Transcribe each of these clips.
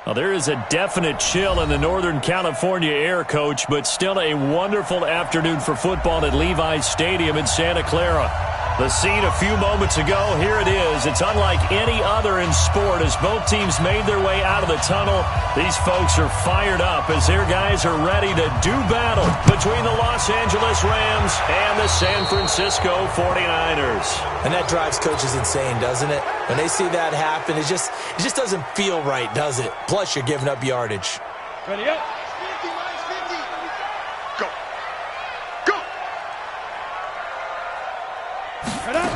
Well, there is a definite chill in the Northern California air, Coach, but still a wonderful afternoon for football at Levi's Stadium in Santa Clara. The scene a few moments ago, here it is. It's unlike any other in sport as both teams made their way out of the tunnel. These folks are fired up as their guys are ready to do battle between the Los Angeles Rams and the San Francisco 49ers. And that drives coaches insane, doesn't it? When they see that happen, it just doesn't feel right, does it? Plus, you're giving up yardage. Ready up. Go. Go. Right up.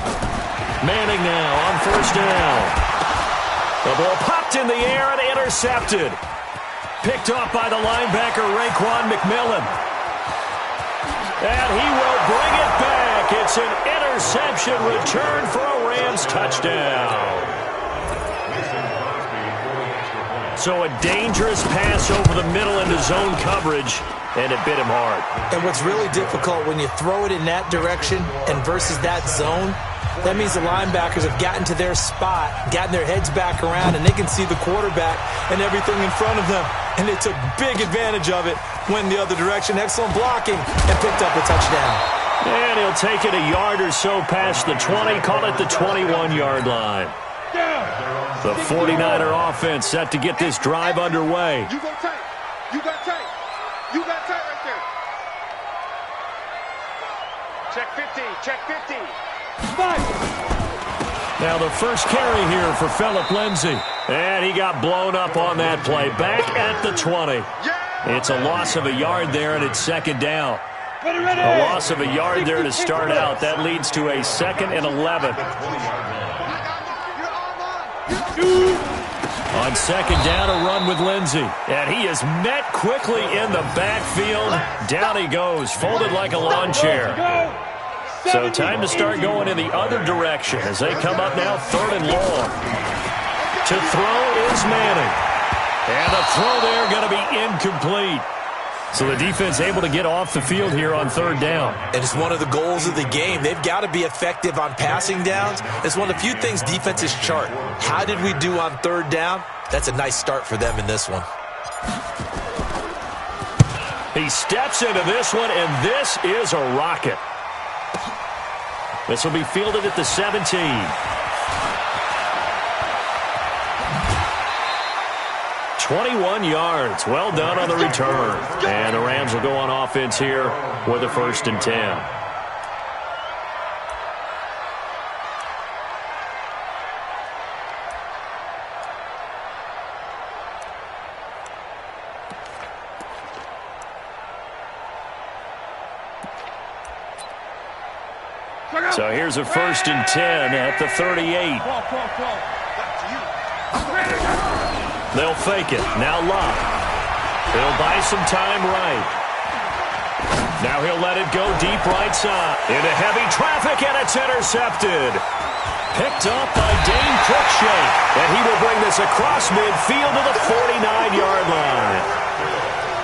Manning now on first down. The ball popped in the air and intercepted. Picked off by the linebacker, Raekwon McMillan. And he will bring it back. It's an interception return for a Rams touchdown. So a dangerous pass over the middle into zone coverage, and it bit him hard. And what's really difficult when you throw it in that direction and versus that zone, that means the linebackers have gotten to their spot, gotten their heads back around, and they can see the quarterback and everything in front of them. And they took big advantage of it, went the other direction, excellent blocking, and picked up a touchdown. And he'll take it a yard or so past the 20, call it the 21-yard line. The 49er offense set to get this drive underway. You go tight. You got tight. You got tight right there. Check 50. Check 50. Now the first carry here for Phillip Lindsay. And he got blown up on that play. Back at the 20. It's a loss of a yard there, and it's second down. A loss of a yard there to start out. That leads to a 2nd and 11. On second down, a run with Lindsay. And he is met quickly in the backfield. Down he goes, folded like a lawn chair. So time to start going in the other direction as they come up now 3rd and long. To throw is Manning. And the throw there going to be incomplete. So the defense able to get off the field here on 3rd down. And it's one of the goals of the game. They've got to be effective on passing downs. It's one of the few things defenses chart. How did we do on 3rd down? That's a nice start for them in this one. He steps into this one, and this is a rocket. This will be fielded at the 17. "21 yards. Well done on the return. And the Rams will go on offense here with a 1st and 10. So here's a 1st and 10 at the 38. They'll fake it. Now Love. He'll buy some time right. Now he'll let it go deep right side. Into heavy traffic, and it's intercepted. Picked up by Dane Cruikshank. And he will bring this across midfield to the 49-yard line.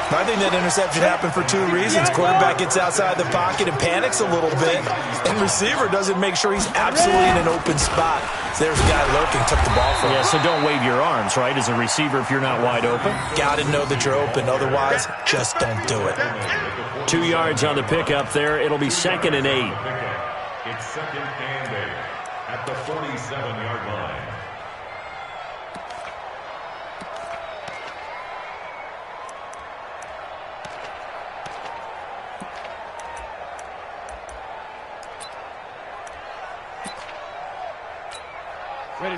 I think that interception happened for 2 reasons. Quarterback gets outside the pocket and panics a little bit. And receiver doesn't make sure he's absolutely in an open spot. So there's a guy lurking, took the ball from him. Yeah, so don't wave your arms, right, as a receiver if you're not wide open. Got to know that you're open. Otherwise, just don't do it. 2 yards on the pickup there. It'll be 2nd and 8. It's 2nd and 8 at the 47-yard line.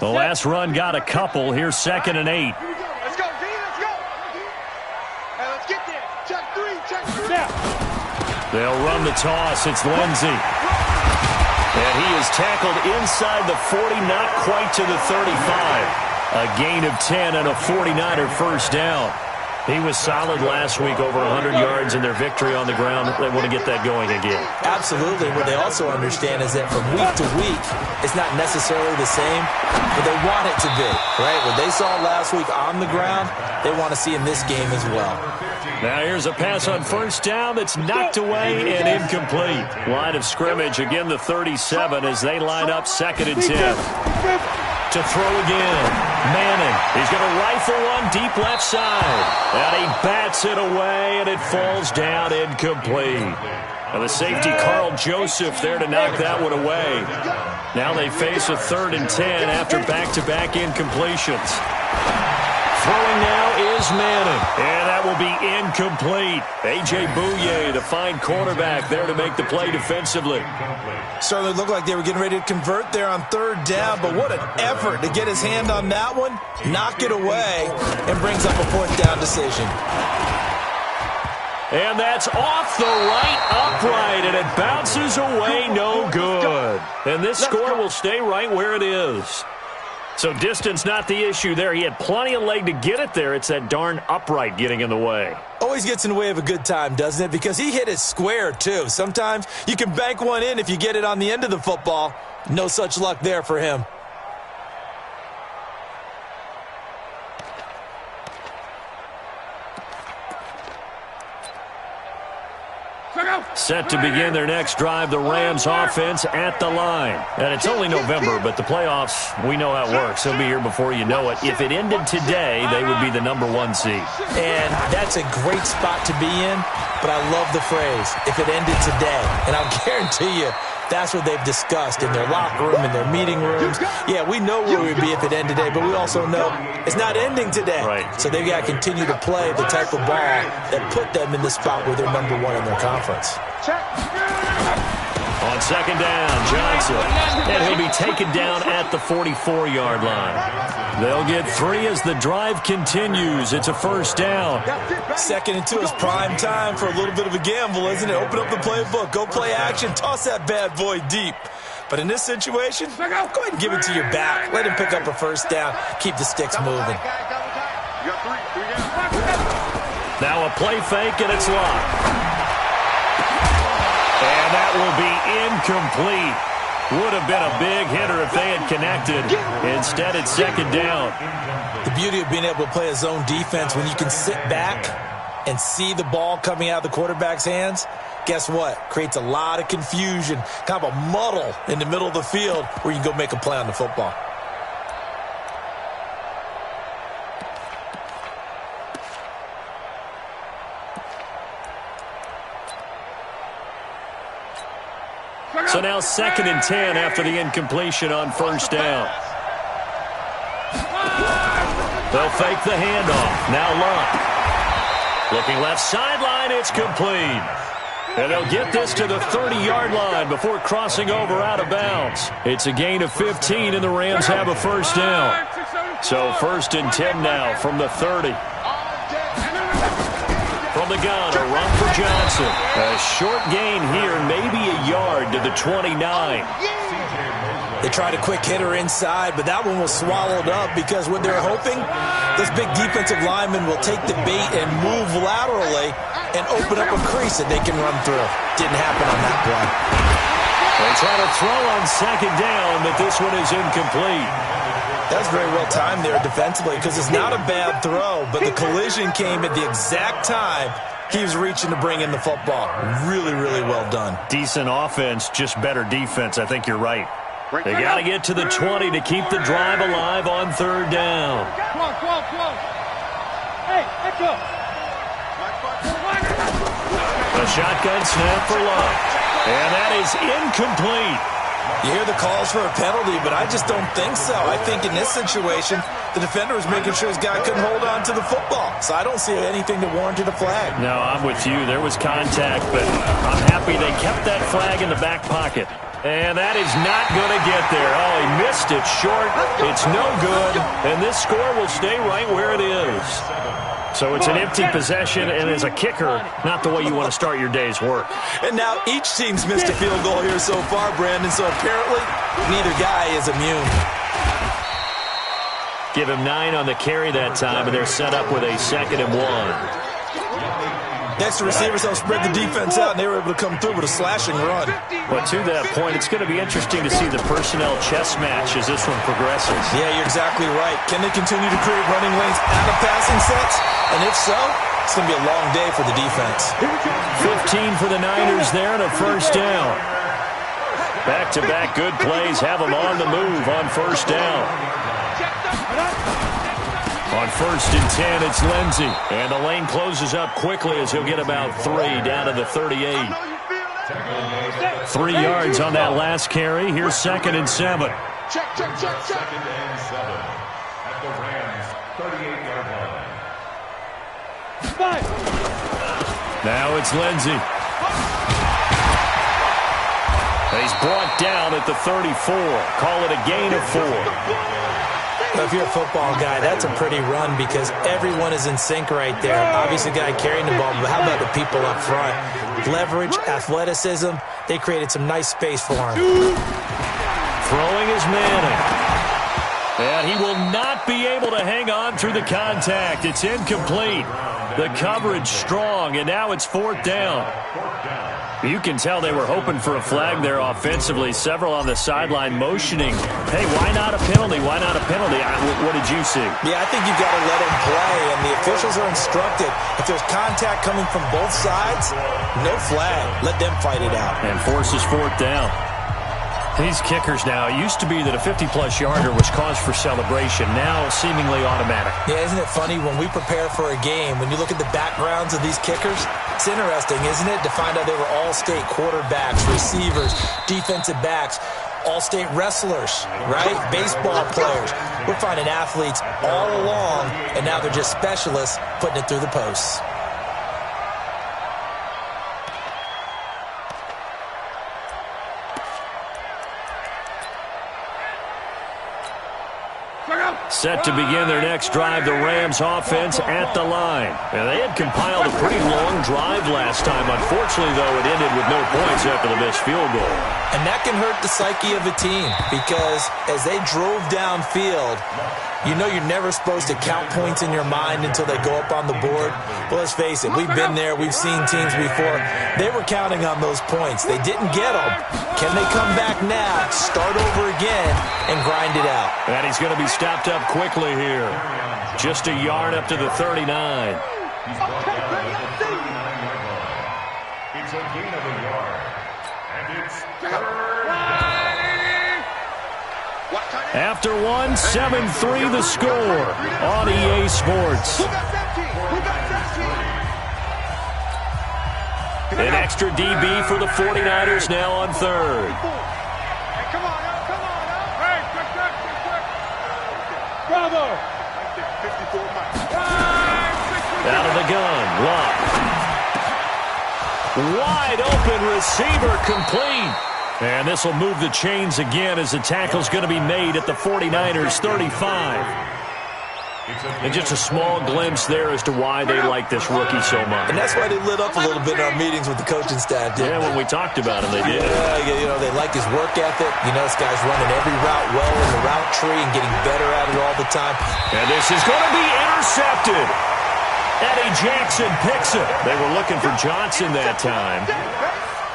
The last run got a couple. Here's 2nd and 8. Let's go, V, let's go. Hey, let's get there. Check 3, check 3. Now. They'll run the toss. It's Lindsay. And he is tackled inside the 40, not quite to the 35. A gain of 10 and a 49er first down. He was solid last week, over 100 yards in their victory on the ground. They want to get that going again. Absolutely. What they also understand is that from week to week, it's not necessarily the same, but they want it to be, right? What they saw last week on the ground, they want to see in this game as well. Now here's a pass on first down that's knocked away and incomplete. Line of scrimmage, again the 37 as they line up 2nd and 10. To throw again. Manning He's going to rifle one deep left side. And he bats it away, and it falls down incomplete. And the safety, Carl Joseph, there to knock that one away. Now they face a 3rd and 10 after back-to-back incompletions. Throwing now is Manning, and that will be incomplete. A.J. Bouye, the fine quarterback, there to make the play defensively. Certainly looked like they were getting ready to convert there on 3rd down, but what an effort to get his hand on that one, knock it away, and brings up a 4th down decision. And that's off the right upright, and it bounces away no good. And this score will stay right where it is. So distance not the issue there. He had plenty of leg to get it there. It's that darn upright getting in the way. Always gets in the way of a good time, doesn't it? Because he hit it square, too. Sometimes you can bank one in if you get it on the end of the football. No such luck there for him. Set to begin their next drive, the Rams offense at the line. And it's only November, but the playoffs, we know how it works. They'll be here before you know it. If it ended today, they would be the #1 seed. And that's a great spot to be in, but I love the phrase, if it ended today. And I'll guarantee you, that's what they've discussed in their locker room, in their meeting rooms. Yeah, we know where we'd be if it ended today, but we also know it's not ending today. Right. So they've got to continue to play the type of ball that put them in the spot where they're #1 in their conference. On 2nd down, Johnson. And he'll be taken down at the 44-yard line. They'll get 3 as the drive continues. It's a 1st down. 2nd and 2 is prime time for a little bit of a gamble, isn't it? Open up the playbook. Go play action. Toss that bad boy deep. But in this situation, go ahead and give it to your back. Let him pick up a 1st down. Keep the sticks moving. Now a play fake, and it's locked. And that will be incomplete. Would have been a big hitter if they had connected. Instead, it's 2nd down. The beauty of being able to play a zone defense when you can sit back and see the ball coming out of the quarterback's hands, guess what? Creates a lot of confusion, kind of a muddle in the middle of the field where you can go make a play on the football. So now 2nd and 10 after the incompletion on 1st down. They'll fake the handoff. Now Luck. Looking left sideline, it's complete. And they'll get this to the 30-yard line before crossing over out of bounds. It's a gain of 15, and the Rams have a 1st down. So 1st and 10 now from the 30. From the gun, a run for Johnson. A short gain here, maybe a yard to the 29. They tried a quick hitter inside, but that one was swallowed up because what they're hoping, this big defensive lineman will take the bait and move laterally and open up a crease that they can run through. Didn't happen on that play. They try to throw on 2nd down, but this one is incomplete. That's very well timed there defensively because it's not a bad throw, but the collision came at the exact time he was reaching to bring in the football. Really, really well done. Decent offense, just better defense. I think you're right. They got to get to the 20 to keep the drive alive on 3rd down. Come on. Hey, let's go. A shotgun snap for Luck. And that is incomplete. You hear the calls for a penalty, but I just don't think so. I think in this situation, the defender was making sure his guy couldn't hold on to the football. So I don't see anything that warranted a flag. No, I'm with you. There was contact, but I'm happy they kept that flag in the back pocket. And that is not going to get there. Oh, he missed it short. It's no good. And this score will stay right where it is. So it's an empty possession, and as a kicker, not the way you want to start your day's work. And now each team's missed a field goal here so far, Brandon, so apparently neither guy is immune. Give him 9 on the carry that time, and they're set up with a 2nd and 1. Next, the receivers helped spread the defense out, and they were able to come through with a slashing run. But to that point, it's going to be interesting to see the personnel chess match as this one progresses. Yeah, you're exactly right. Can they continue to create running lanes out of passing sets? And if so, it's going to be a long day for the defense. 15 for the Niners there and a 1st down. Back-to-back good plays have them on the move on 1st down. On 1st and 10, it's Lindsey. And the lane closes up quickly as he'll get about 3 down to the 38. 3 yards on that last carry. Here's 2nd and 7. Check. 2nd and 7 at the Rams' 38-yard line. Now it's Lindsey. He's brought down at the 34. Call it a gain of 4. If you're a football guy, that's a pretty run because everyone is in sync right there. Obviously, the guy carrying the ball, but how about the people up front? Leverage, athleticism, they created some nice space for him. Throwing is Manning. And he will not be able to hang on through the contact. It's incomplete. The coverage strong, and now it's 4th down. You can tell they were hoping for a flag there offensively. Several on the sideline motioning. Hey, why not a penalty? Why not a penalty? What did you see? Yeah, I think you've got to let him play, and the officials are instructed. If there's contact coming from both sides, no flag. Let them fight it out. And forces 4th down. These kickers now, it used to be that a 50-plus yarder was cause for celebration. Now seemingly automatic. Yeah, isn't it funny when we prepare for a game, when you look at the backgrounds of these kickers, it's interesting, isn't it, to find out they were all-state quarterbacks, receivers, defensive backs, all-state wrestlers, right? Baseball players. We're finding athletes all along, and now they're just specialists putting it through the posts. Set to begin their next drive, the Rams offense at the line. And they had compiled a pretty long drive last time. Unfortunately, though, it ended with no points after the missed field goal. And that can hurt the psyche of a team because as they drove downfield, you know you're never supposed to count points in your mind until they go up on the board. Well, let's face it, we've been there. We've seen teams before. They were counting on those points. They didn't get them. Can they come back now, start over again, and grind it out? And he's going to be stopped up quickly here. Just a yard up to the 39. He's brought down at the 39-yard line. It's a gain of a yard. And it's 3rd down. After 1, 7-3 the score on EA Sports. An extra DB for the 49ers now on 3rd. Come on. Hey, quick. Bravo. 54 miles. Out of the gun, Love. Wide open receiver complete. And this will move the chains again as the tackle's going to be made at the 49ers 35. And just a small glimpse there as to why they like this rookie so much. And that's why they lit up a little bit in our meetings with the coaching staff. Yeah, when we talked about him, they did. Yeah, they like his work ethic. You know, this guy's running every route well in the route tree and getting better at it all the time. And this is going to be intercepted. Eddie Jackson picks it. They were looking for Johnson that time.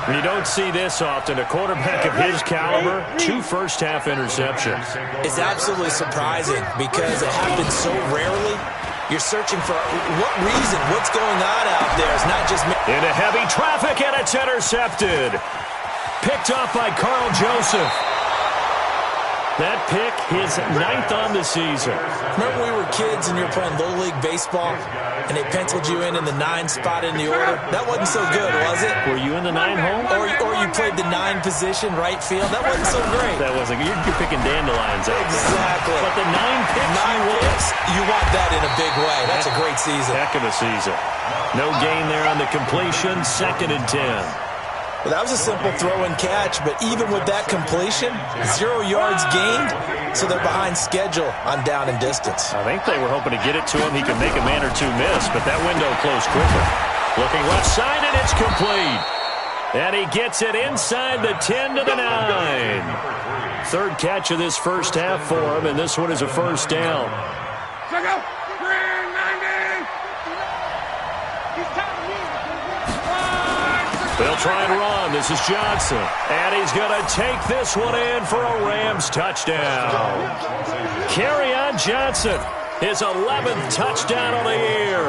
And you don't see this often. A quarterback of his caliber, 2 first-half interceptions. It's absolutely surprising because it happens so rarely. You're searching for what reason, what's going on out there. It's not just... Into heavy traffic, and it's intercepted. Picked off by Carl Joseph. That pick, his 9th on the season. Remember we were kids and you were playing Little League Baseball and they penciled you in the 9 spot in the order? That wasn't so good, was it? Were you in the 9 hole? Or you played the 9 position, right field? That wasn't so great. That wasn't. You're picking dandelions out there. Exactly. But the 9 picks, you want that in a big way. That's a great season. Heck of a season. No gain there on the completion. 2nd and 10. Well, that was a simple throw and catch, but even with that completion, 0 yards gained, so they're behind schedule on down and distance. I think they were hoping to get it to him. He could make a man or two miss, but that window closed quicker. Looking left side, and it's complete. And he gets it inside the 10 to the 9. 3rd catch of this first half for him, and this one is a first down. Check out. 390. He's tapping me. They'll try and run. This is Johnson. And he's going to take this one in for a Rams touchdown. Kerryon Johnson, his 11th touchdown of the year.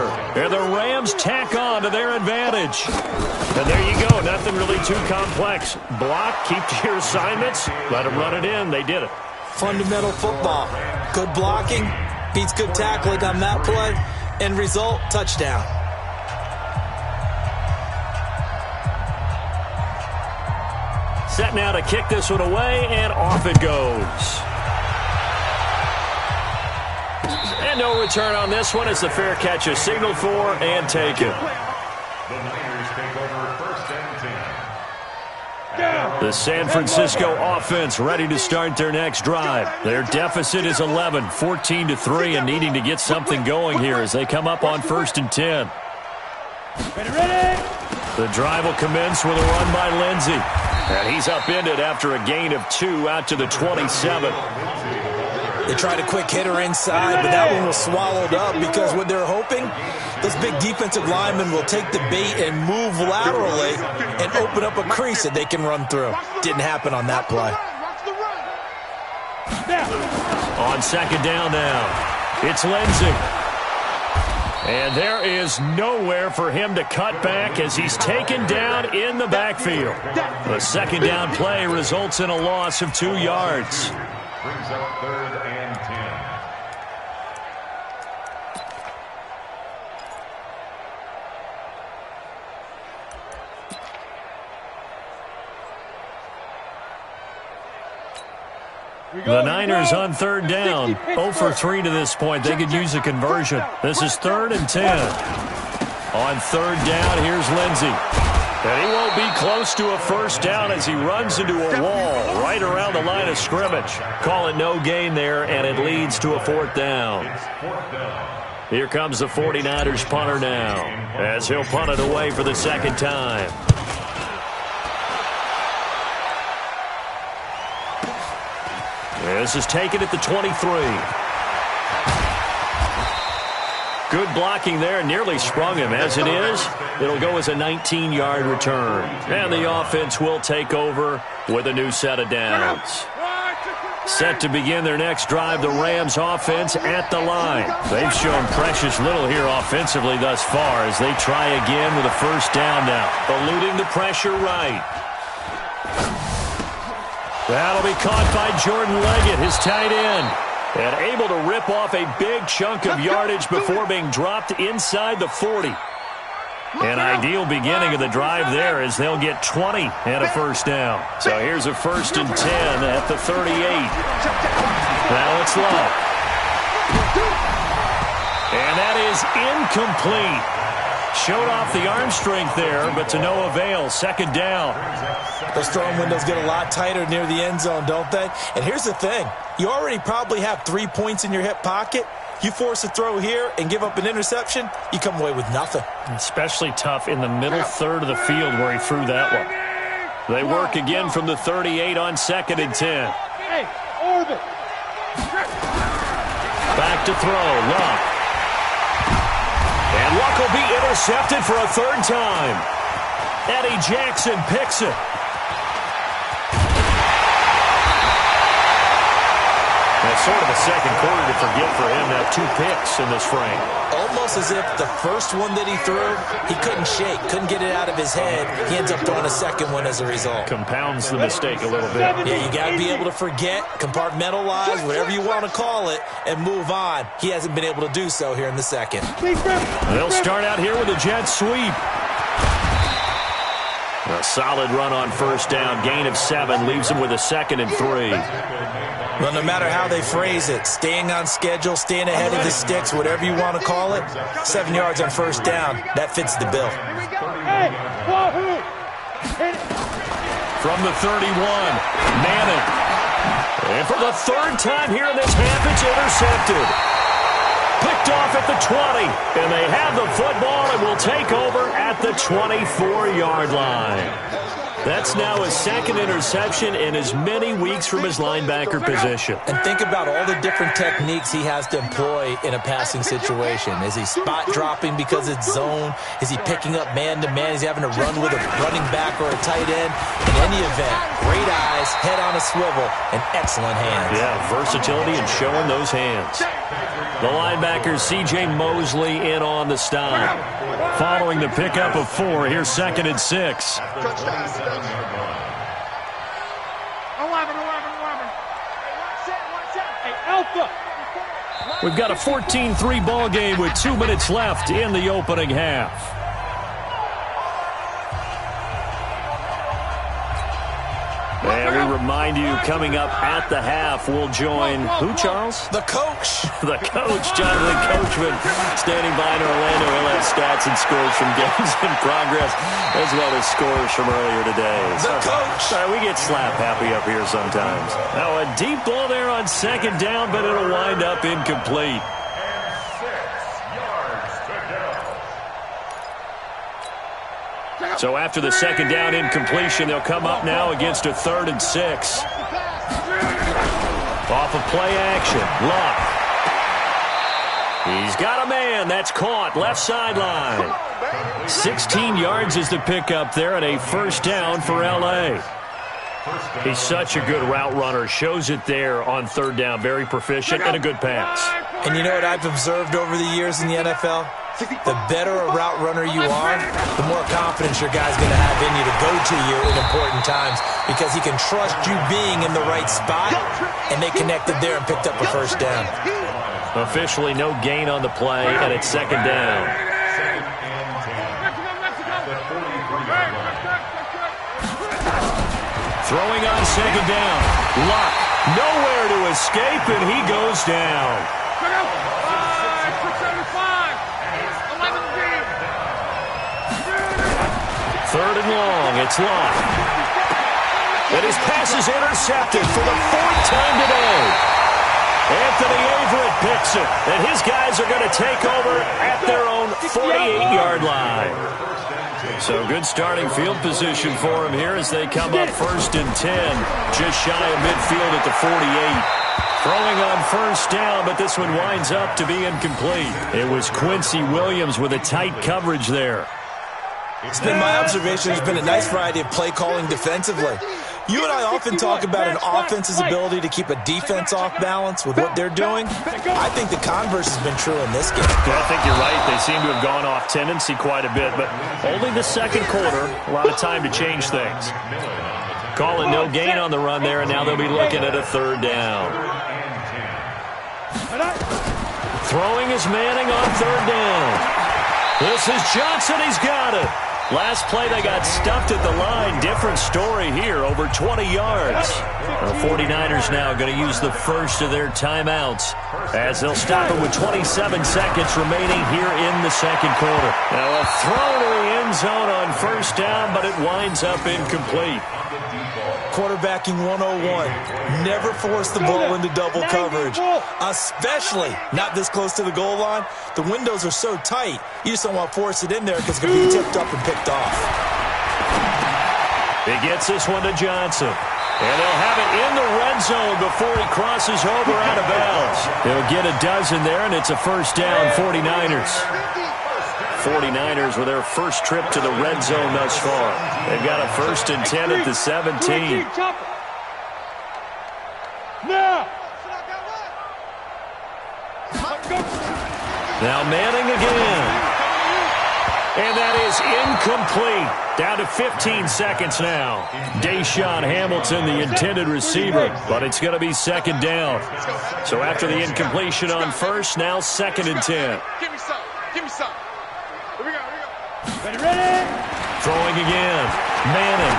And the Rams tack on to their advantage. And there you go. Nothing really too complex. Block, keep to your assignments, let them run it in. They did it. Fundamental football. Good blocking, beats good tackling on that play. End result, touchdown. Set now to kick this one away, and off it goes. And no return on this one as the fair catch is signaled for and taken. The Niners take over 1st and 10. The San Francisco offense ready to start their next drive. Their deficit is 11, 14-3, and needing to get something going here as they come up on 1st and 10. Ready. The drive will commence with a run by Lindsey. And he's upended after a gain of 2 out to the 27. They tried a quick hitter inside, but that one was swallowed up because what they're hoping, those big defensive linemen will take the bait and move laterally and open up a crease that they can run through. Didn't happen on that play. On 2nd down now, it's Lindsey. And there is nowhere for him to cut back as he's taken down in the backfield. The 2nd down play results in a loss of 2 yards. Brings up 3rd and 10. The Niners on 3rd down. 0 for 3 to this point. They could use a conversion. This is 3rd and 10. On 3rd down, here's Lindsey. And he won't be close to a 1st down as he runs into a wall right around the line of scrimmage. Call it no gain there, and it leads to a 4th down. Here comes the 49ers punter now as he'll punt it away for the 2nd time. This is taken at the 23. Good blocking there, nearly sprung him. As it is, it'll go as a 19-yard return. And the offense will take over with a new set of downs. Set to begin their next drive, the Rams offense at the line. They've shown precious little here offensively thus far as they try again with a 1st down now. Eluding the pressure right. That'll be caught by Jordan Leggett, his tight end. And able to rip off a big chunk of yardage before being dropped inside the 40. An ideal beginning of the drive there as they'll get 20 and a 1st down. So here's a 1st and 10 at the 38. Now it's Love. And that is incomplete. Showed off the arm strength there, but to no avail. 2nd down. Those throwing windows get a lot tighter near the end zone, don't they? And here's the thing. You already probably have 3 points in your hip pocket. You force a throw here and give up an interception, you come away with nothing. Especially tough in the middle 3rd of the field where he threw that one. They work again from the 38 on 2nd and 10. Hey, orbit. Back to throw, Luck. And Luck will be intercepted for a 3rd time. Eddie Jackson picks it. That's sort of a 2nd quarter to forget for him. Now 2 picks in this frame. Almost as if the first one that he threw, he couldn't shake, couldn't get it out of his head. He ends up throwing a 2nd one as a result. Compounds the mistake a little bit. Yeah, you got to be able to forget, compartmentalize, whatever you want to call it, and move on. He hasn't been able to do so here in the 2nd. They'll start out here with a jet sweep. A solid run on 1st down. Gain of 7 leaves him with a 2nd and 3. Well, no matter how they phrase it, staying on schedule, staying ahead of the sticks, whatever you want to call it, 7 yards on 1st down, that fits the bill. From the 31, Manning. And for the 3rd time here in this half, it's intercepted. Picked off at the 20, and they have the football and will take over at the 24-yard line. That's now his 2nd interception in as many weeks from his linebacker position. And think about all the different techniques he has to employ in a passing situation. Is he spot dropping because it's zone? Is he picking up man-to-man? Is he having to run with a running back or a tight end? In any event, great eyes, head on a swivel, and excellent hands. Yeah, versatility and showing those hands. The linebacker, C.J. Mosley, in on the stop. Following the pickup of 4, here's 2nd and 6. 11. Hey, Alpha. We've got a 14-3 ball game with 2 minutes left in the opening half. And we remind you, coming up at the half, we'll join who, Charles? The coach. The coach, Jonathan Coachman, standing by in Orlando. He'll have stats and scores from games in progress, as well as scores from earlier today. The coach. Sorry, we get slap happy up here sometimes. Now, a deep ball there on second down, but it'll wind up incomplete. So after the second down incompletion, they'll come up now against a 3rd and 6. Off of play action, Luck. He's got a man. That's caught. Left sideline. 16 yards is the pickup there, and a first down for L.A. He's such a good route runner. Shows it there on 3rd down. Very proficient and a good pass. And you know what I've observed over the years in the NFL? The better a route runner you are, the more confidence your guy's going to have in you to go to you in important times, because he can trust you being in the right spot, and they connected there and picked up a first down. Officially no gain on the play, and it's second down. Throwing on second down. Luck. Nowhere to escape, and he goes down. 3rd and long. It's Luck. And his pass is intercepted for the 4th time today. Anthony Averett picks it, and his guys are going to take over at their own 48-yard line. So good starting field position for him here as they come up 1st and 10, just shy of midfield at the 48. Throwing on first down, but this one winds up to be incomplete. It was Quincy Williams with a tight coverage there. It's been my observation, there's been a nice variety of play calling defensively. You and I often talk about an offense's ability to keep a defense off balance with what they're doing. I think the converse has been true in this game. Yeah, I think you're right. They seem to have gone off tendency quite a bit, but only the second quarter, a lot of time to change things. Calling no gain on the run there, and now they'll be looking at a 3rd down. Throwing is Manning on 3rd down. This is Johnson. He's got it. Last play, they got stuffed at the line. Different story here, over 20 yards. The 49ers now going to use the first of their timeouts as they'll stop it with 27 seconds remaining here in the second quarter. Now a throw to the end zone on first down, but it winds up incomplete. Quarterbacking 101. Never force the ball into double coverage, especially not this close to the goal line. The windows are so tight, you just don't want to force it in there because it's going to be tipped up and picked off. He gets this one to Johnson. And they'll have it in the red zone before he crosses over out of bounds. They'll get a dozen there, and it's a first down, 49ers. 49ers with their first trip to the red zone thus far. They've got a 1st and 10 at the 17. Now Manning again. And that is incomplete. Down to 15 seconds now. Deshaun Hamilton, the intended receiver, but it's going to be 2nd down. So after the incompletion on first, now 2nd and 10. Give me some. Give me some. Here we go. Ready? Throwing again. Manning.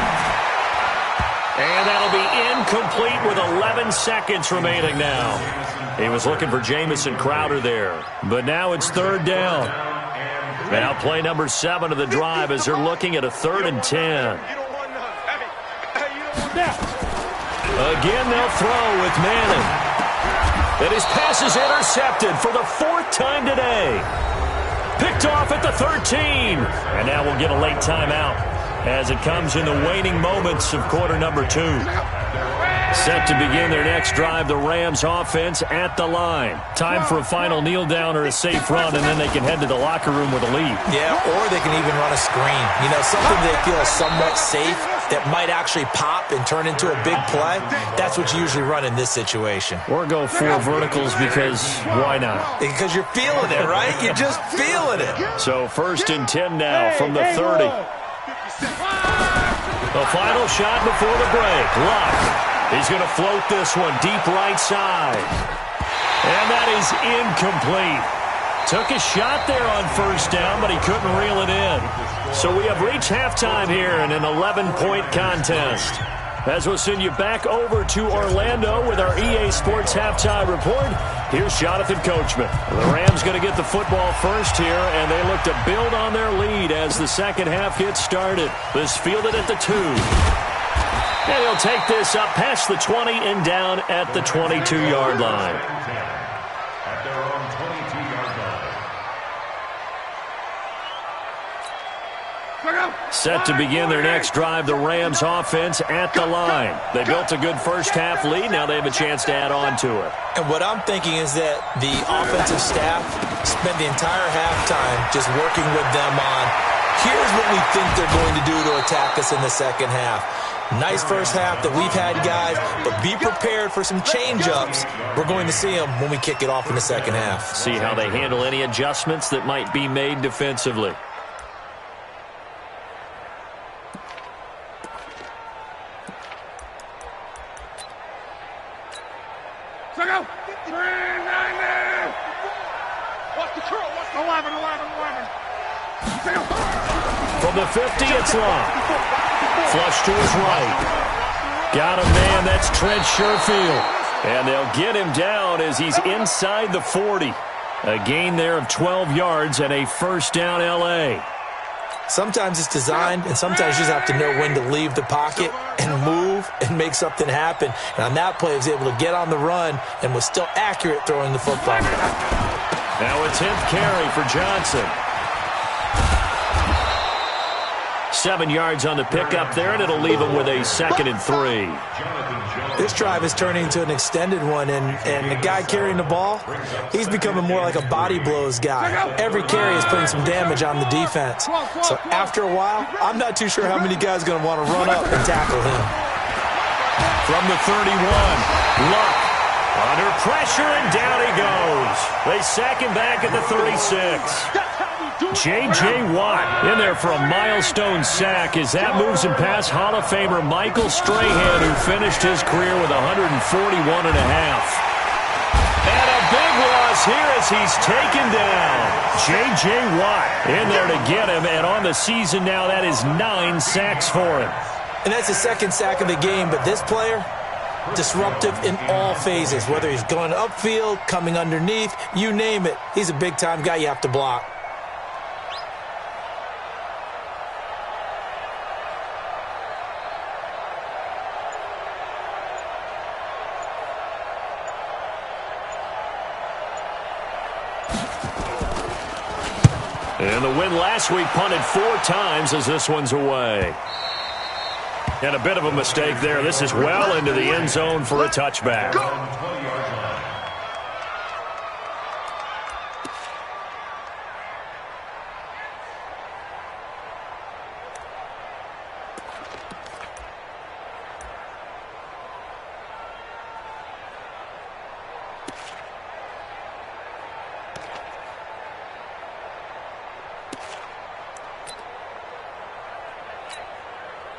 And that'll be incomplete with 11 seconds remaining now. He was looking for Jamison Crowder there. But now it's 3rd down. Now play number 7 of the drive as they're looking at a 3rd and 10. Again, they'll throw with Manning. And his pass is intercepted for the 4th time today. Picked off at the 13. And now we'll get a late timeout as it comes in the waning moments of quarter number 2. Set to begin their next drive, the Rams offense at the line. Time for a final kneel down or a safe run, and then they can head to the locker room with a lead. Yeah, or they can even run a screen. You know, something they feel is somewhat safe that might actually pop and turn into a big play. That's what you usually run in this situation. Or go 4 verticals because why not? Because you're feeling it, right? You're just feeling it. So 1st and 10 now from the 30. The final shot before the break. Luck. He's going to float this one deep right side. And that is incomplete. Took a shot there on first down, but he couldn't reel it in. So we have reached halftime here in an 11-point contest. As we'll send you back over to Orlando with our EA Sports Halftime Report, here's Jonathan Coachman. The Rams going to get the football first here, and they look to build on their lead as the second half gets started. This fielded at the 2. And he'll take this up past the 20 and down at the 22-yard line. At their own 22-yard line. Set to begin their next drive, the Rams offense at the line. They built a good first-half lead. Now they have a chance to add on to it. And what I'm thinking is that the offensive staff spent the entire halftime just working with them on, here's what we think they're going to do to attack us in the second half. Nice first half that we've had, guys, but be prepared for some change-ups. We're going to see them when we kick it off in the second half. See how they handle any adjustments that might be made defensively. From the 50, it's long. Flush to his right. Got him, man. That's Trent Sherfield. And they'll get him down as he's inside the 40. A gain there of 12 yards and a first down L.A. Sometimes it's designed, and sometimes you just have to know when to leave the pocket and move and make something happen. And on that play, he was able to get on the run and was still accurate throwing the football. Now a 10th carry for Johnson. 7 yards on the pickup there, and it'll leave him with a 2nd and 3. This drive is turning into an extended one, and the guy carrying the ball, he's becoming more like a body blows guy. Every carry is putting some damage on the defense. So after a while, I'm not too sure how many guys are going to want to run up and tackle him. From the 31, Luck under pressure, and down he goes. They sack him back at the 36. J.J. Watt in there for a milestone sack as that moves him past Hall of Famer Michael Strahan, who finished his career with 141 and a half. And a big loss here as he's taken down. J.J. Watt in there to get him, and on the season now, that is 9 sacks for him. And that's the second sack of the game, but this player, disruptive in all phases, whether he's going upfield, coming underneath, you name it. He's a big-time guy you have to block. And the win last week punted 4 times as this one's away. And a bit of a mistake there. This is well into the end zone for a touchback.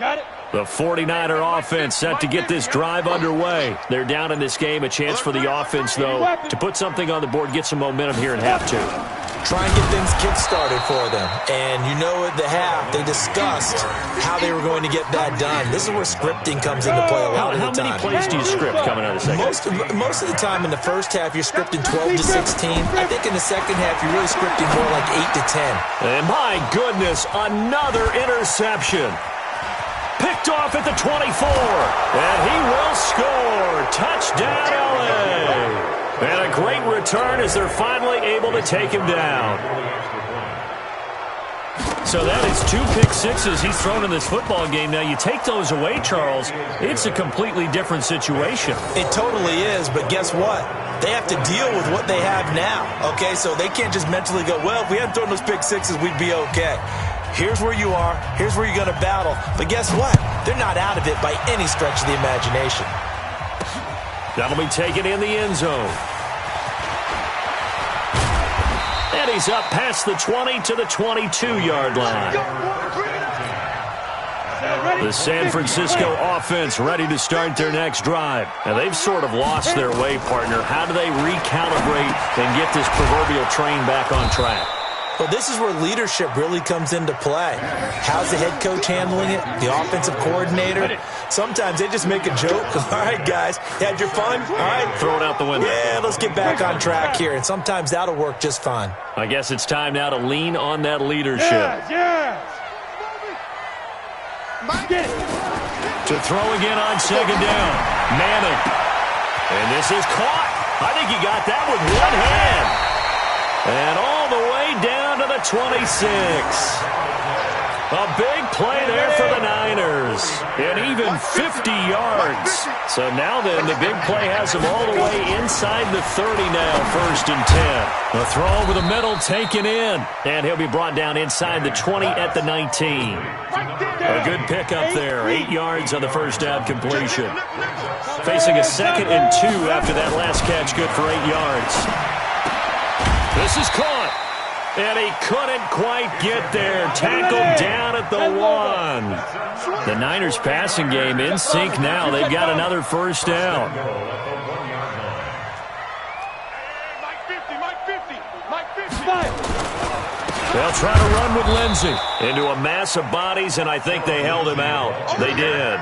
Got it. The 49er offense set to get this drive underway. They're down in this game. A chance for the offense, though, to put something on the board, get some momentum here in half 2. Try and get things kick-started for them. And you know at the half, they discussed how they were going to get that done. This is where scripting comes into play a lot of the time. How many plays do you script coming out of the second? Most of the time in the first half, you're scripting 12 to 16. I think in the second half, you're really scripting more like 8 to 10. And my goodness, another interception. Picked off at the 24. And he will score. Touchdown, L.A. And a great return as they're finally able to take him down. So that is 2 pick sixes he's thrown in this football game. Now, you take those away, Charles, it's a completely different situation. It totally is, but guess what? They have to deal with what they have now, okay? So they can't just mentally go, well, if we hadn't thrown those pick sixes, we'd be okay. Here's where you are. Here's where you're going to battle. But guess what? They're not out of it by any stretch of the imagination. That'll be taken in the end zone. And he's up past the 20 to the 22-yard line. The San Francisco offense ready to start their next drive. Now, they've sort of lost their way, partner. How do they recalibrate and get this proverbial train back on track? Well, this is where leadership really comes into play. How's the head coach handling it? The offensive coordinator? Sometimes they just make a joke. All right, guys, had your fun? All right. Throw it out the window. Yeah, let's get back on track here. And sometimes that'll work just fine. I guess it's time now to lean on that leadership. Yes. To throw again on second down. Manning. And this is caught. I think he got that with one hand. And all the way down to the 26. A big play there for the Niners. And even 50 yards. So now then, the big play has him all the way inside the 30 now, 1st and 10. A throw over the middle taken in. And he'll be brought down inside the 20 at the 19. A good pickup there. 8 yards on the first down completion. Facing a 2nd and 2 after that last catch. Good for 8 yards. This is caught. And he couldn't quite get there. Tackled down at the 1. The Niners passing game in sync now. They've got another first down. They'll try to run with Lindsey into a mass of bodies, and I think they held him out. They did.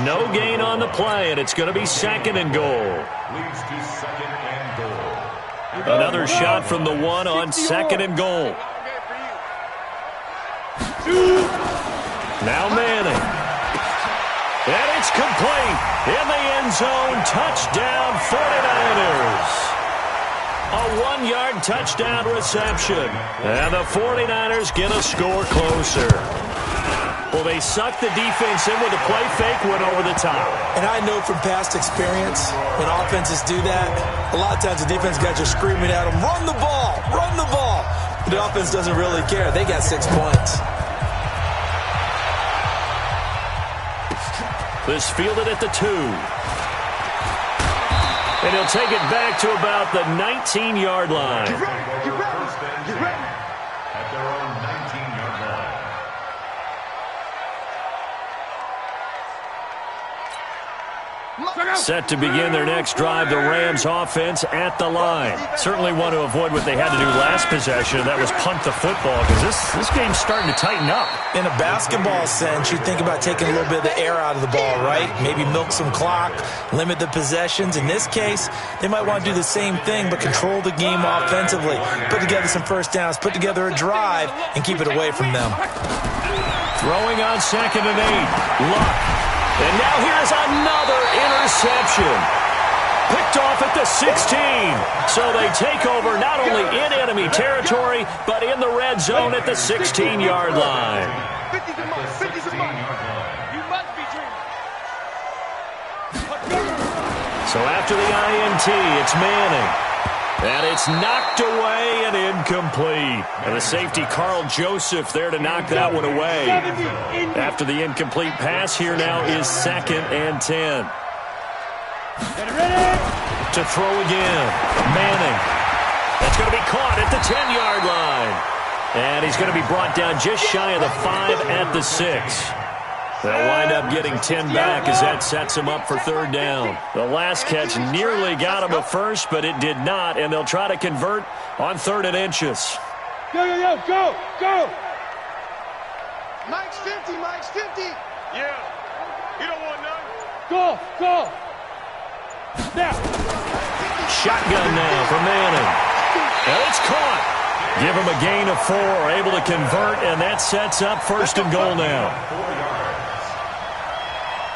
No gain on the play, and it's going to be 2nd and goal. Another shot from the 1 on 2nd and goal. Now Manning. And it's complete. In the end zone. Touchdown 49ers. A 1-yard touchdown reception. And the 49ers get a score closer. Well, they sucked the defense in with a play fake, went over the top. And I know from past experience, when offenses do that, a lot of times the defense guys are screaming at them, run the ball, run the ball. The offense doesn't really care. They got 6 points. This fielded at the 2. And he'll take it back to about the 19-yard line. Get ready, get ready, get ready. At their own 19-yard line. Set to begin their next drive, the Rams offense at the line. Certainly want to avoid what they had to do last possession, and that was punt the football, because this game's starting to tighten up. In a basketball sense, you think about taking a little bit of the air out of the ball, right? Maybe milk some clock, limit the possessions. In this case, they might want to do the same thing, but control the game offensively. Put together some first downs, put together a drive, and keep it away from them. Throwing on 2nd and 8. Luck. And now here's another interception. Picked off at the 16. So they take over not only in enemy territory, but in the red zone at the 16-yard line. 50's a must, 50's a must. You must be dreaming. So after the INT, it's Manning. And it's knocked away and incomplete. And the safety, Carl Joseph, there to knock that one away. After the incomplete pass, here now is 2nd and 10. Get ready. To throw again. Manning. That's going to be caught at the 10-yard line. And he's going to be brought down just shy of the 5 at the 6. They'll wind up getting 10 back as that sets him up for 3rd down. The last catch nearly got him a first, but it did not, and they'll try to convert on 3rd and inches. Go, go, go, go, go. Mike's 50, Mike's 50. Yeah, you don't want none. Go, go. Now. Shotgun now for Manning. And it's caught. Give him a gain of 4, able to convert, and that sets up 1st and goal now.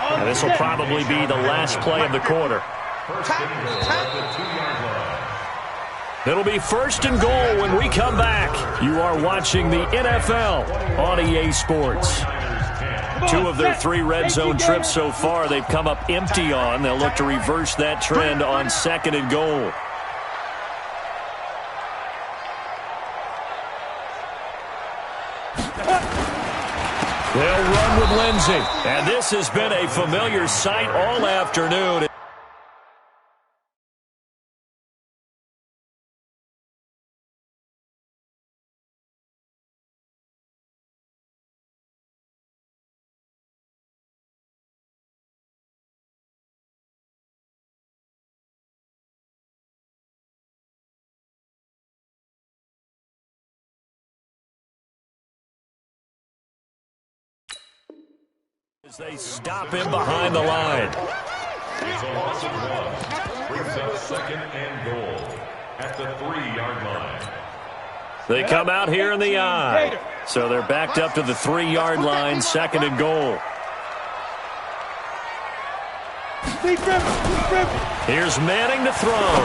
And this will probably be the last play of the quarter. It'll be 1st and goal when we come back. You are watching the NFL on EA Sports. 2 of their 3 red zone trips so far they've come up empty on. They'll look to reverse that trend on 2nd and goal. They'll run with Lindsey. And this has been a familiar sight all afternoon. They stop him behind the line. It's a loss of 1. Brings up 2nd and goal at the 3-yard line. They come out here in the I. So they're backed up to the 3-yard line, 2nd and goal. Here's Manning to throw.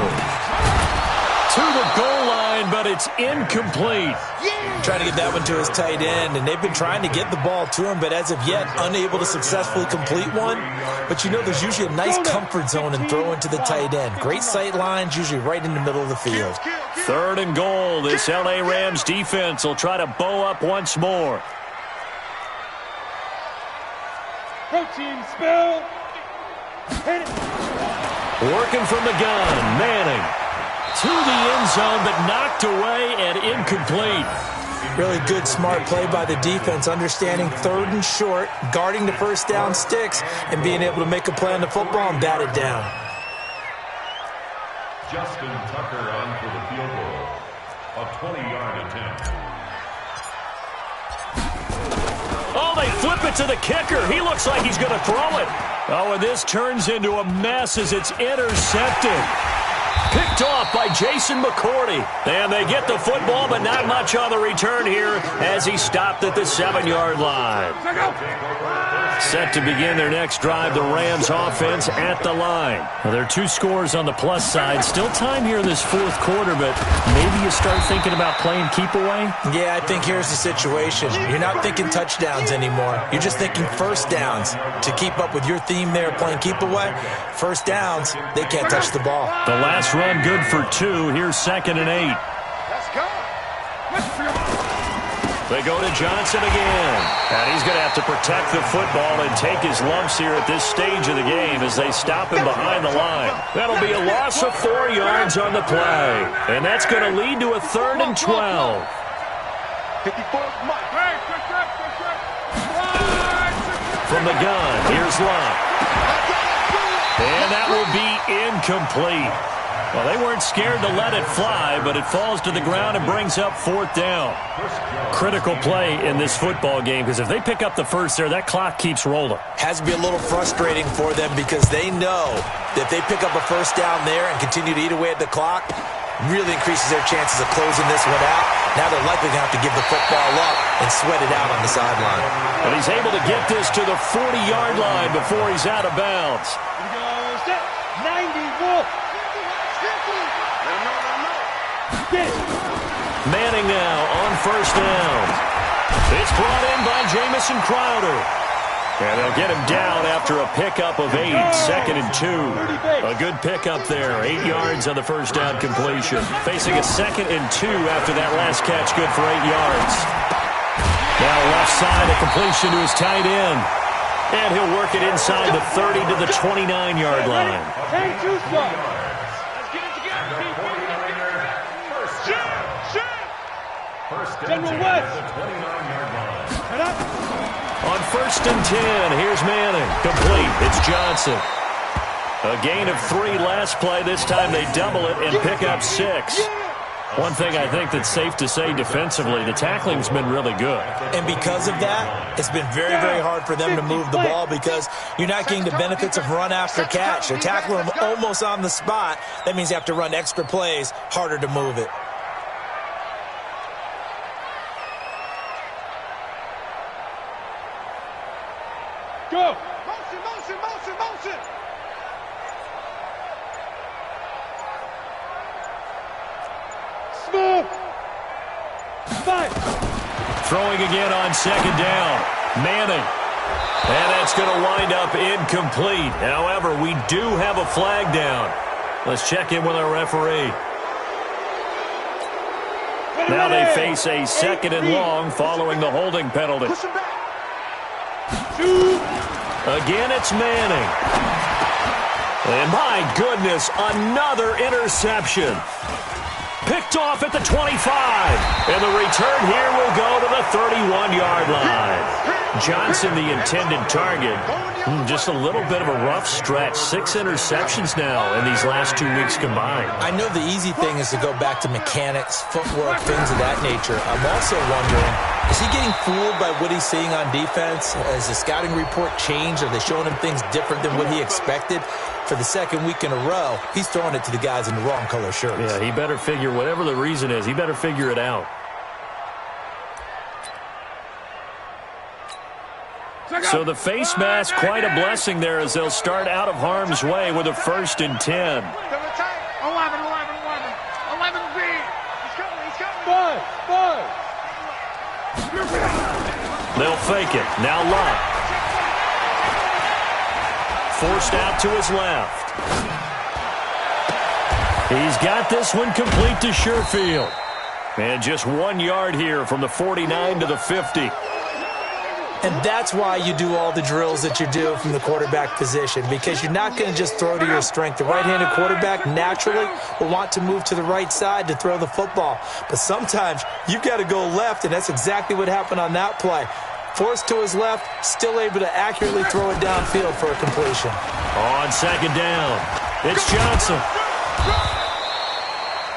To the goal line, but it's incomplete. Trying to get that one to his tight end, and they've been trying to get the ball to him, but as of yet, unable to successfully complete one. But you know, there's usually a nice comfort zone in throwing to the tight end. Great sight lines, usually right in the middle of the field. 3rd and goal. This L.A. Rams defense will try to bow up once more. Protein spill. Hit it. Working from the gun, Manning. To the end zone, but knocked away and incomplete. Really good, smart play by the defense, understanding 3rd and short, guarding the first down sticks, and being able to make a play on the football and bat it down. Justin Tucker on for the field goal. A 20-yard attempt. Oh, they flip it to the kicker. He looks like he's going to throw it. Oh, and this turns into a mess as it's intercepted. Picked off by Jason McCourty. And they get the football, but not much on the return here as he stopped at the 7-yard line. Set to begin their next drive, the Rams offense at the line. Well, there are 2 scores on the plus side. Still time here in this 4th quarter, but maybe you start thinking about playing keep away? Yeah, I think here's the situation. You're not thinking touchdowns anymore. You're just thinking first downs. To keep up with your theme there, playing keep away, first downs, they can't touch the ball. The last run good for 2. Here's 2nd and 8. Let's go. They go to Johnson again. And he's going to have to protect the football and take his lumps here at this stage of the game as they stop him behind the line. That'll be a loss of 4 yards on the play. And that's going to lead to a 3rd and 12. 54, Mike. From the gun, here's Locke. And that will be incomplete. Well, they weren't scared to let it fly, but it falls to the ground and brings up 4th down. Critical play in this football game, because if they pick up the first there, that clock keeps rolling. Has to be a little frustrating for them because they know that if they pick up a first down there and continue to eat away at the clock, really increases their chances of closing this one out. Now they're likely going to have to give the football up and sweat it out on the sideline. But he's able to get this to the 40-yard line before he's out of bounds. 90. Manning now on first down. It's brought in by Jamison Crowder. And they'll get him down after a pickup of 8, 2nd and 2. A good pickup there, 8 yards on the first down completion. Facing a 2nd and 2 after that last catch, good for 8 yards. Now left side, a completion to his tight end. And he'll work it inside the 30 to the 29-yard line. General West. On 1st and 10, here's Manning. Complete. It's Johnson. A gain of 3 last play. This time they double it and pick up 6. One thing I think that's safe to say defensively, the tackling's been really good. And because of that, it's been very, very hard for them to move the ball because you're not getting the benefits of run after catch. They're tackling them almost on the spot. That means you have to run extra plays, harder to move it. Go! Motion! Smooth! 5! Throwing again on 2nd down. Manning. And that's going to wind up incomplete. However, we do have a flag down. Let's check in with our referee. Now they face a 2nd and long following the holding penalty. Again, it's Manning. And my goodness, another interception. Picked off at the 25. And the return here will go to the 31-yard line. Johnson, the intended target. Just a little bit of a rough stretch. 6 interceptions now in these last 2 weeks combined. I know the easy thing is to go back to mechanics, footwork, things of that nature. I'm also wondering Is he getting fooled by what he's seeing on defense? Has the scouting report changed? Are they showing him things different than what he expected? For the second week in a row, he's throwing it to the guys in the wrong color shirts. Yeah, he better figure, whatever the reason is, he better figure it out. So the face mask, quite a blessing there as they'll start out of harm's way with a 1st and 10. 11B. He's coming. 5. They'll fake it. Now Lott. Forced out to his left. He's got this one complete to Sherfield. And just 1 yard here from the 49 to the 50. And that's why you do all the drills that you do from the quarterback position, because you're not going to just throw to your strength. The right-handed quarterback naturally will want to move to the right side to throw the football. But sometimes you've got to go left, and that's exactly what happened on that play. Forced to his left, still able to accurately throw it downfield for a completion. On 2nd down, it's Johnson.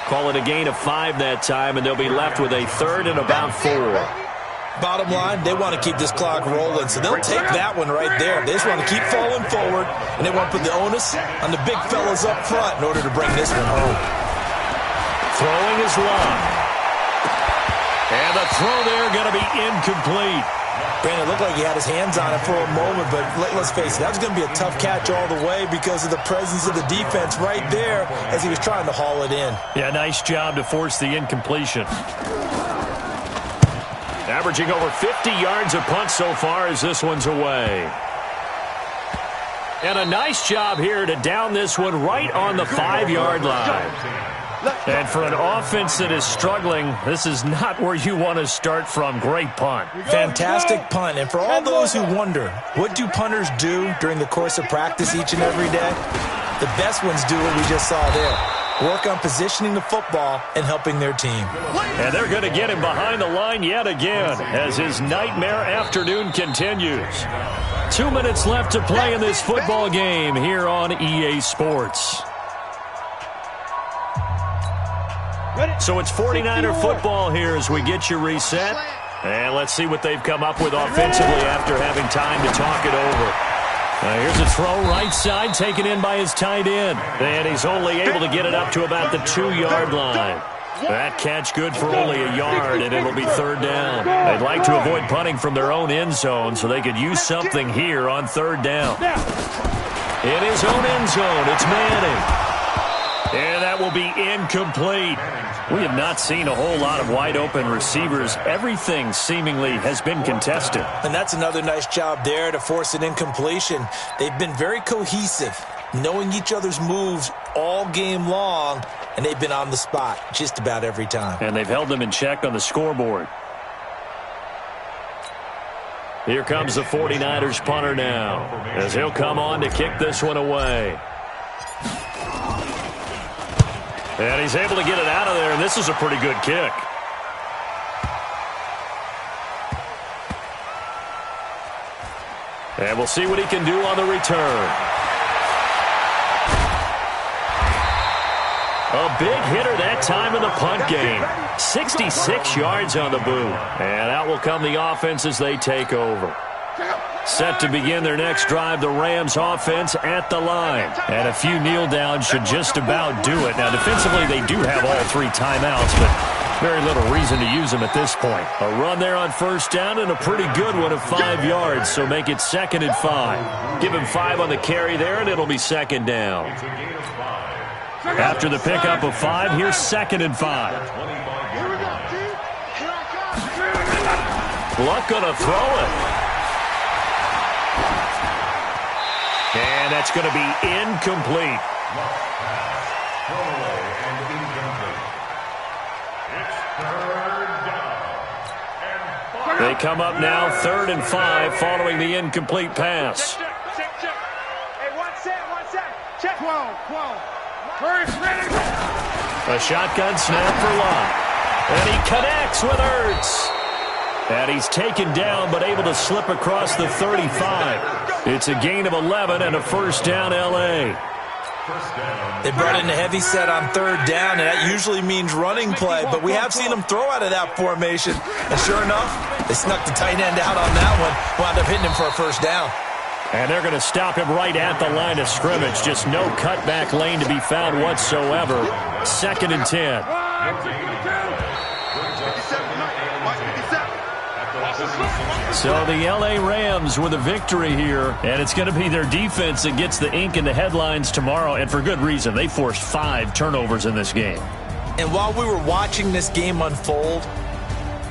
Call it a gain of 5 that time, and they'll be left with a 3rd and about 4. Bottom line, they want to keep this clock rolling, so they'll take that one right there. They just want to keep falling forward, and they want to put the onus on the big fellas up front in order to bring this one home. Throwing is Lott. And the throw there going to be incomplete. Brandon, it looked like he had his hands on it for a moment, but let's face it, that was going to be a tough catch all the way because of the presence of the defense right there as he was trying to haul it in. Yeah, nice job to force the incompletion. Averaging over 50 yards a punt so far as this one's away. And a nice job here to down this one right on the 5-yard line. And for an offense that is struggling, this is not where you want to start from. Great punt. Fantastic punt. And for all those who wonder, what do punters do during the course of practice each and every day? The best ones do what we just saw there. Work on positioning the football and helping their team. And they're going to get him behind the line yet again as his nightmare afternoon continues. 2 minutes left to play in this football game here on EA Sports. So it's 49er football here as we get you reset. And let's see what they've come up with offensively after having time to talk it over. Here's a throw right side taken in by his tight end. And he's only able to get it up to about the 2-yard line. That catch good for only a yard, and it'll be 3rd down. They'd like to avoid punting from their own end zone so they could use something here on 3rd down. In his own end zone, it's Manning. And that will be incomplete. We have not seen a whole lot of wide-open receivers. Everything seemingly has been contested. And that's another nice job there to force an incompletion. They've been very cohesive, knowing each other's moves all game long, and they've been on the spot just about every time. And they've held them in check on the scoreboard. Here comes the 49ers punter now, as he'll come on to kick this one away. And he's able to get it out of there, and this is a pretty good kick. And we'll see what he can do on the return. A big hitter that time in the punt game. 66 yards on the boot. And out will come the offense as they take over. Set to begin their next drive, the Rams offense at the line. And a few kneel downs should just about do it. Now, defensively, they do have all 3 timeouts, but very little reason to use them at this point. A run there on 1st down and a pretty good one of 5 yards, so make it 2nd and 5. Give him 5 on the carry there, and it'll be 2nd down. After the pickup of 5, here's 2nd and 5. Luck gonna throw it. And that's going to be incomplete. They come up now 3rd and 5 following the incomplete pass. Hey, one set. Check. 12. A shotgun snap for Lott. And he connects with Ertz. And he's taken down but able to slip across the 35. It's a gain of 11 and a 1st down L.A. They brought in a heavy set on third down, and that usually means running play, but we have seen them throw out of that formation. And sure enough, they snuck the tight end out on that one, wound up hitting him for a first down. And they're going to stop him right at the line of scrimmage. Just no cutback lane to be found whatsoever. 2nd and 10. So the L.A. Rams with a victory here, and it's going to be their defense that gets the ink in the headlines tomorrow, and for good reason. They forced 5 turnovers in this game. And while we were watching this game unfold,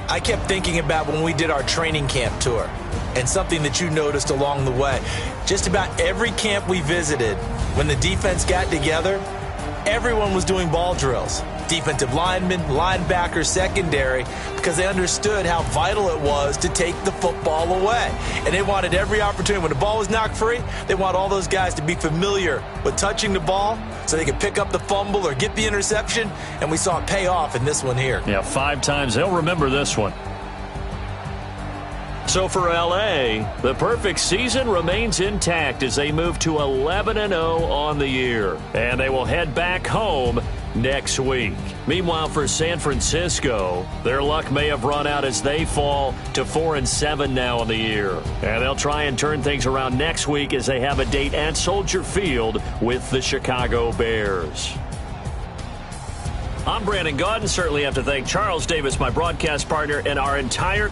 I kept thinking about when we did our training camp tour, and something that you noticed along the way. Just about every camp we visited, when the defense got together, everyone was doing ball drills. Defensive linemen, linebackers, secondary, because they understood how vital it was to take the football away. And they wanted every opportunity. When the ball was knocked free, they want all those guys to be familiar with touching the ball so they could pick up the fumble or get the interception, and we saw it pay off in this one here. Yeah, 5 times. They'll remember this one. So for L.A., the perfect season remains intact as they move to 11-0 on the year. And they will head back home next week. Meanwhile, for San Francisco, their luck may have run out as they fall to 4-7 now on the year. And they'll try and turn things around next week as they have a date at Soldier Field with the Chicago Bears. I'm Brandon Gaudin. Certainly have to thank Charles Davis, my broadcast partner, and our entire